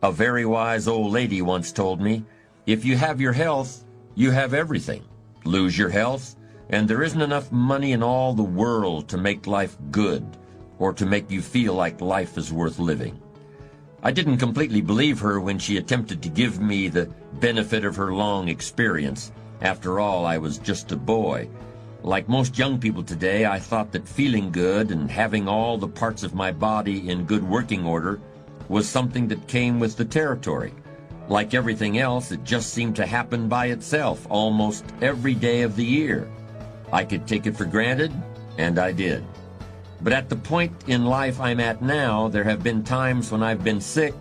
A very wise old lady once told me, if you have your health, you have everything. Lose your health, and there isn't enough money in all the world to make life good or to make you feel like life is worth living. I didn't completely believe her when she attempted to give me the benefit of her long experience. After all, I was just a boy. Like most young people today, I thought that feeling good and having all the parts of my body in good working order was something that came with the territory. Like everything else, it just seemed to happen by itself almost every day of the year. I could take it for granted, and I did. But at the point in life I'm at now, there have been times when I've been sick,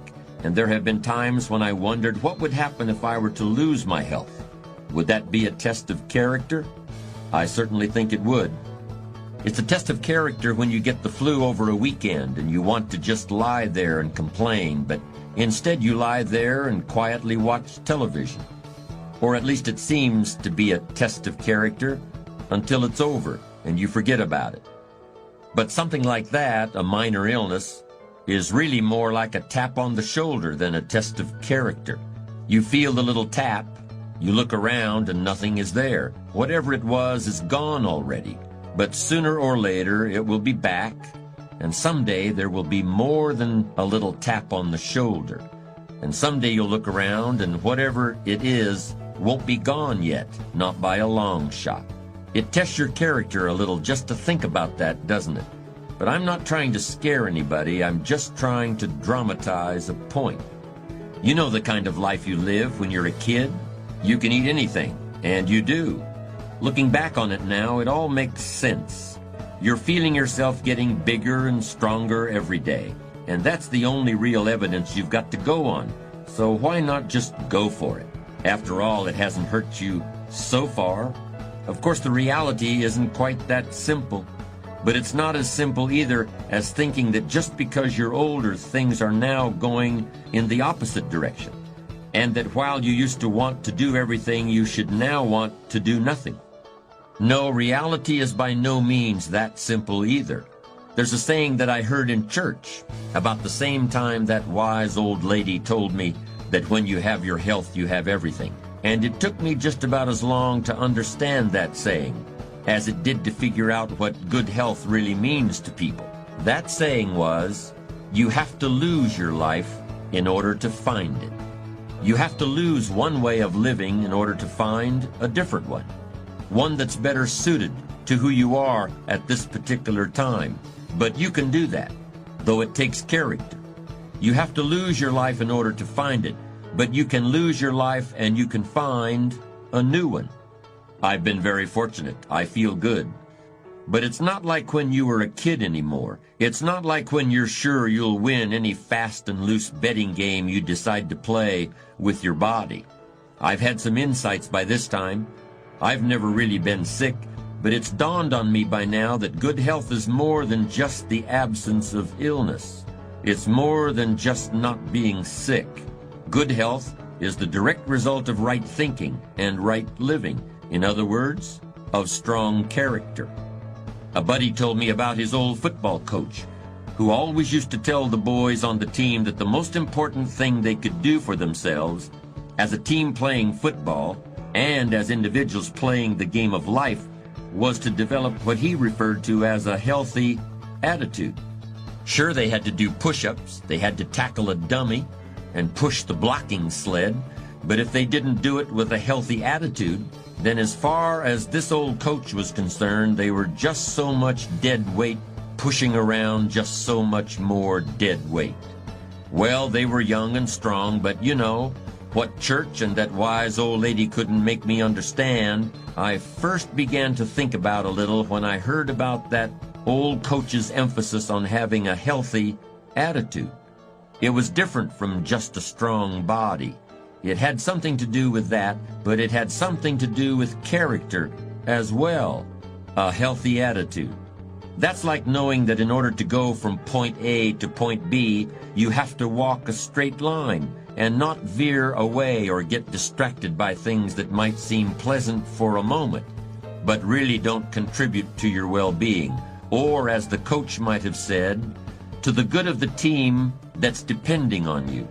and there have been times when I wondered what would happen if I were to lose my health. Would that be a test of character? I certainly think it would. It's a test of character when you get the flu over a weekend and you want to just lie there and complain, but instead you lie there and quietly watch television. Or at least it seems to be a test of character until it's over and you forget about it. But something like that, a minor illness, is really more like a tap on the shoulder than a test of character. You feel the little tap, you look around and nothing is there. Whatever it was is gone already. But sooner or later it will be back, and someday there will be more than a little tap on the shoulder. And someday you'll look around and whatever it is won't be gone yet, not by a long shot. It tests your character a little just to think about that, doesn't it? But I'm not trying to scare anybody, I'm just trying to dramatize a point. You know the kind of life you live when you're a kid. You can eat anything, and you do. Looking back on it now, it all makes sense. You're feeling yourself getting bigger and stronger every day, and that's the only real evidence you've got to go on. So why not just go for it? After all, it hasn't hurt you so far. Of course, the reality isn't quite that simple, but it's not as simple either as thinking that just because you're older, things are now going in the opposite direction, and that while you used to want to do everything, you should now want to do nothing. No, reality is by no means that simple either. There's a saying that I heard in church about the same time that wise old lady told me that when you have your health, you have everything. And it took me just about as long to understand that saying as it did to figure out what good health really means to people. That saying was, you have to lose your life in order to find it. You have to lose one way of living in order to find a different one that's better suited to who you are at this particular time. But you can do that, though it takes character. You have to lose your life in order to find it, but you can lose your life and you can find a new one. I've been very fortunate. I feel good. But it's not like when you were a kid anymore. It's not like when you're sure you'll win any fast and loose betting game you decide to play with your body. I've had some insights by this time. I've never really been sick, but it's dawned on me by now that good health is more than just the absence of illness. It's more than just not being sick. Good health is the direct result of right thinking and right living. In other words, of strong character. A buddy told me about his old football coach, who always used to tell the boys on the team that the most important thing they could do for themselves as a team playing football and as individuals playing the game of life was to develop what he referred to as a healthy attitude. Sure, they had to do push-ups, they had to tackle a dummy and push the blocking sled, but if they didn't do it with a healthy attitude, then as far as this old coach was concerned, they were just so much dead weight, pushing around just so much more dead weight. Well, they were young and strong, but you know, what church and that wise old lady couldn't make me understand, I first began to think about a little when I heard about that old coach's emphasis on having a healthy attitude. It was different from just a strong body. It had something to do with that, but it had something to do with character as well, a healthy attitude. That's like knowing that in order to go from point A to point B, you have to walk a straight line and not veer away or get distracted by things that might seem pleasant for a moment, but really don't contribute to your well-being, or as the coach might have said, to the good of the team that's depending on you.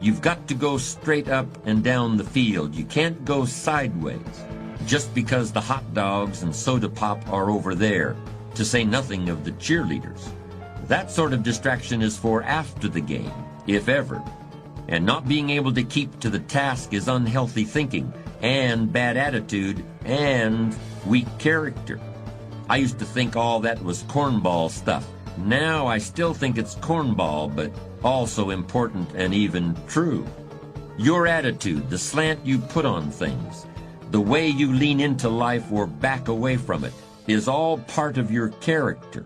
You've got to go straight up and down the field. You can't go sideways, just because the hot dogs and soda pop are over there, to say nothing of the cheerleaders. That sort of distraction is for after the game, if ever. And not being able to keep to the task is unhealthy thinking, and bad attitude, and weak character. I used to think all that was cornball stuff. Now I still think it's cornball, but also important and even true. Your attitude, the slant you put on things, the way you lean into life or back away from it, is all part of your character.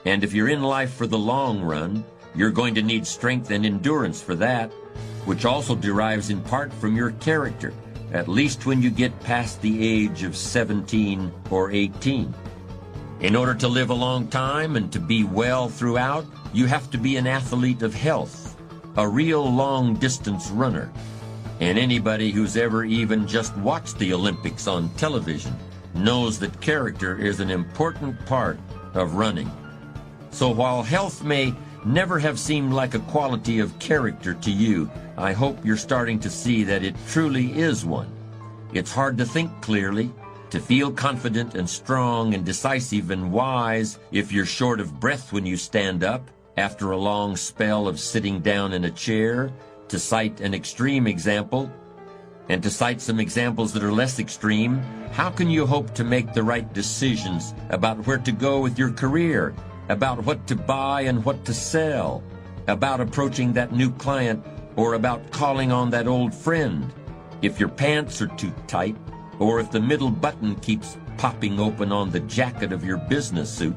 And if you're in life for the long run, you're going to need strength and endurance for that, which also derives in part from your character, at least when you get past the age of 17 or 18. In order to live a long time and to be well throughout, you have to be an athlete of health, a real long-distance runner. And anybody who's ever even just watched the Olympics on television knows that character is an important part of running. So while health may never have seemed like a quality of character to you, I hope you're starting to see that it truly is one. It's hard to think clearly, to feel confident and strong and decisive and wise if you're short of breath when you stand up after a long spell of sitting down in a chair, to cite an extreme example, and to cite some examples that are less extreme. How can you hope to make the right decisions about where to go with your career, about what to buy and what to sell, about approaching that new client, or about calling on that old friend, if your pants are too tight, or if the middle button keeps popping open on the jacket of your business suit?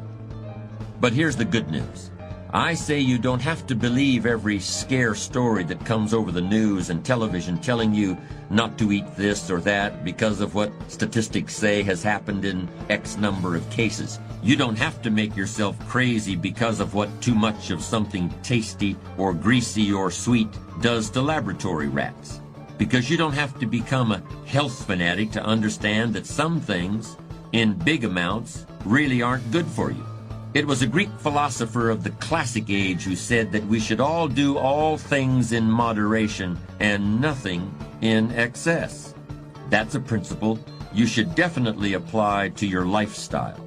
But here's the good news. I say you don't have to believe every scare story that comes over the news and television telling you not to eat this or that because of what statistics say has happened in X number of cases. You don't have to make yourself crazy because of what too much of something tasty or greasy or sweet does to laboratory rats. Because you don't have to become a health fanatic to understand that some things, in big amounts, really aren't good for you. It was a Greek philosopher of the classic age who said that we should all do all things in moderation and nothing in excess. That's a principle you should definitely apply to your lifestyle.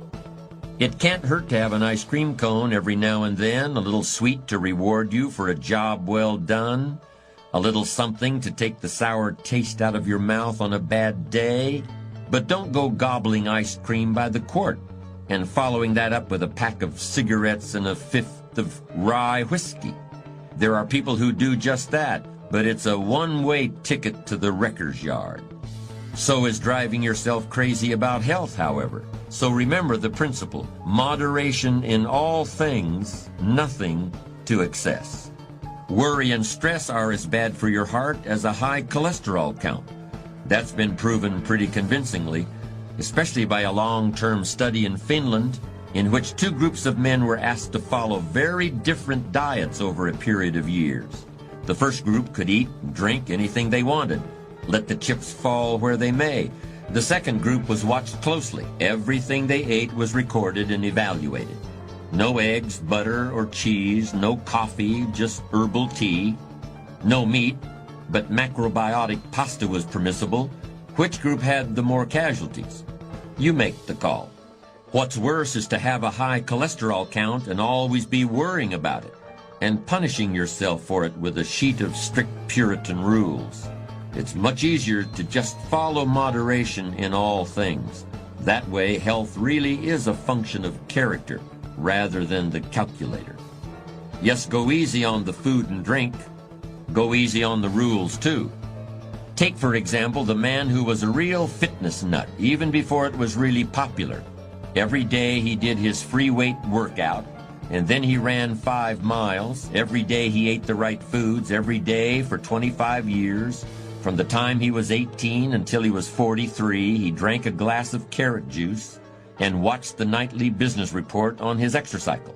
It can't hurt to have an ice cream cone every now and then, a little sweet to reward you for a job well done, a little something to take the sour taste out of your mouth on a bad day. But don't go gobbling ice cream by the quart and following that up with a pack of cigarettes and a fifth of rye whiskey. There are people who do just that, but it's a one-way ticket to the wrecker's yard. So is driving yourself crazy about health, however. So remember the principle: moderation in all things, nothing to excess. Worry and stress are as bad for your heart as a high cholesterol count. That's been proven pretty convincingly, especially by a long-term study in Finland, in which two groups of men were asked to follow very different diets over a period of years. The first group could eat and drink anything they wanted, let the chips fall where they may. The second group was watched closely. Everything they ate was recorded and evaluated. No eggs, butter, or cheese, no coffee, just herbal tea. No meat, but macrobiotic pasta was permissible. Which group had the more casualties? You make the call. What's worse is to have a high cholesterol count and always be worrying about it, and punishing yourself for it with a sheet of strict Puritan rules. It's much easier to just follow moderation in all things. That way, health really is a function of character rather than the calculator. Yes, go easy on the food and drink. Go easy on the rules, too. Take, for example, the man who was a real fitness nut, even before it was really popular. Every day he did his free weight workout, and then he ran 5 miles. Every day he ate the right foods, every day for 25 years. From the time he was 18 until he was 43, he drank a glass of carrot juice and watched the nightly business report on his exercycle.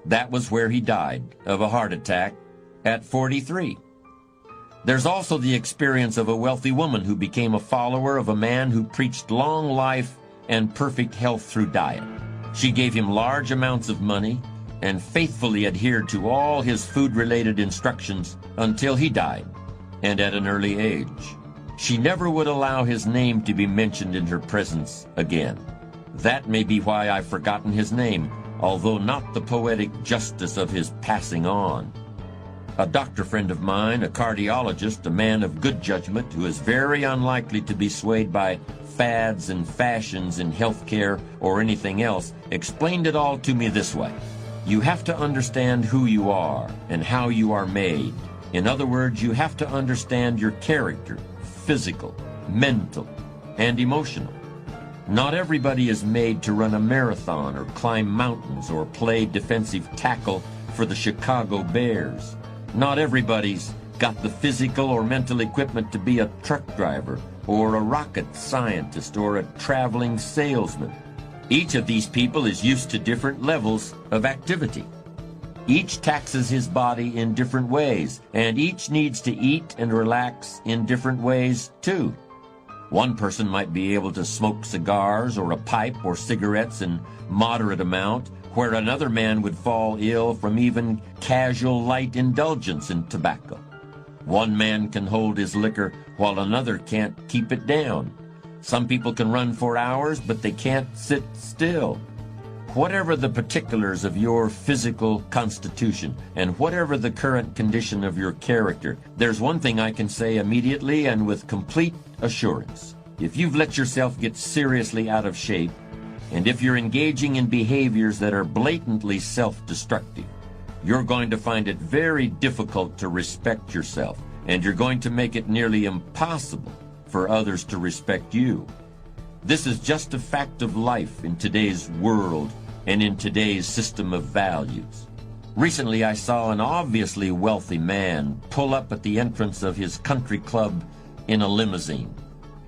That was where he died of a heart attack at 43. There's also the experience of a wealthy woman who became a follower of a man who preached long life and perfect health through diet. She gave him large amounts of money and faithfully adhered to all his food-related instructions until he died. and at an early age. She never would allow his name to be mentioned in her presence again. That may be why I've forgotten his name, although not the poetic justice of his passing on. A doctor friend of mine, a cardiologist, a man of good judgment who is very unlikely to be swayed by fads and fashions in healthcare or anything else, explained it all to me this way. You have to understand who you are and how you are made. In other words, you have to understand your character, physical, mental, and emotional. Not everybody is made to run a marathon or climb mountains or play defensive tackle for the Chicago Bears. Not everybody's got the physical or mental equipment to be a truck driver or a rocket scientist or a traveling salesman. Each of these people is used to different levels of activity. Each taxes his body in different ways, and each needs to eat and relax in different ways too. One person might be able to smoke cigars or a pipe or cigarettes in moderate amount, where another man would fall ill from even casual light indulgence in tobacco. One man can hold his liquor while another can't keep it down. Some people can run for hours, but they can't sit still. Whatever the particulars of your physical constitution and whatever the current condition of your character, there's one thing I can say immediately and with complete assurance. If you've let yourself get seriously out of shape, and if you're engaging in behaviors that are blatantly self-destructive, you're going to find it very difficult to respect yourself, and you're going to make it nearly impossible for others to respect you. This is just a fact of life in today's world and in today's system of values. Recently, I saw an obviously wealthy man pull up at the entrance of his country club in a limousine.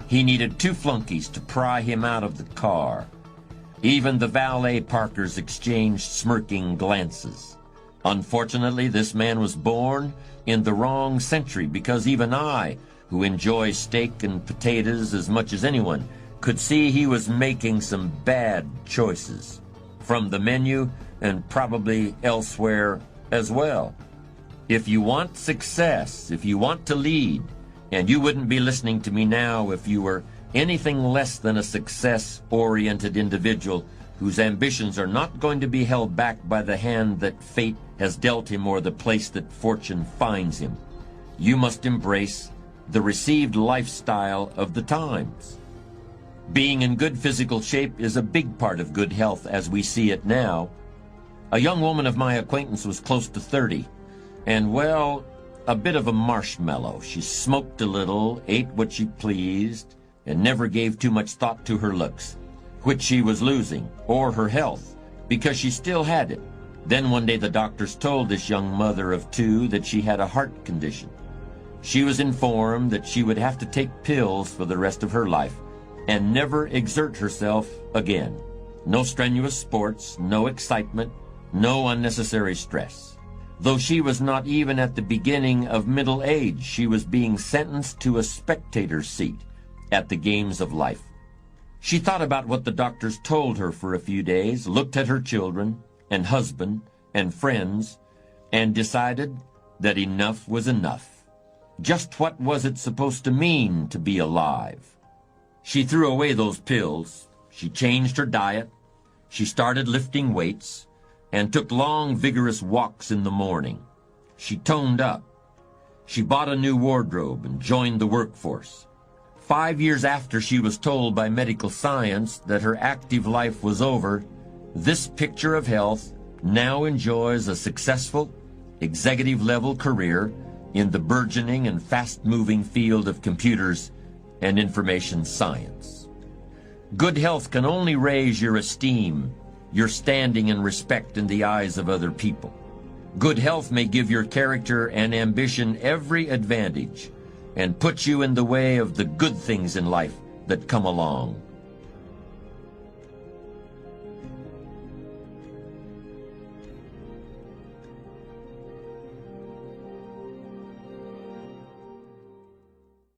He needed 2 flunkies to pry him out of the car. Even the valet parkers exchanged smirking glances. Unfortunately, this man was born in the wrong century, because even I, who enjoy steak and potatoes as much as anyone, could see he was making some bad choices from the menu and probably elsewhere as well. If you want success, if you want to lead, and you wouldn't be listening to me now if you were anything less than a success-oriented individual whose ambitions are not going to be held back by the hand that fate has dealt him or the place that fortune finds him, you must embrace the received lifestyle of the times. Being in good physical shape is a big part of good health as we see it now. A young woman of my acquaintance was close to 30, and, well, a bit of a marshmallow. She smoked a little, ate what she pleased, and never gave too much thought to her looks, which she was losing, or her health, because she still had it. Then one day the doctors told this young mother of 2 that she had a heart condition. She was informed that she would have to take pills for the rest of her life and never exert herself again. No strenuous sports, no excitement, no unnecessary stress. Though she was not even at the beginning of middle age, she was being sentenced to a spectator's seat at the games of life. She thought about what the doctors told her for a few days, looked at her children and husband and friends, and decided that enough was enough. Just what was it supposed to mean to be alive? She threw away those pills. She changed her diet. She started lifting weights and took long, vigorous walks in the morning. She toned up. She bought a new wardrobe and joined the workforce. 5 years after she was told by medical science that her active life was over, this picture of health now enjoys a successful, executive-level career in the burgeoning and fast-moving field of computers and information science. Good health can only raise your esteem, your standing and respect in the eyes of other people. Good health may give your character and ambition every advantage and put you in the way of the good things in life that come along.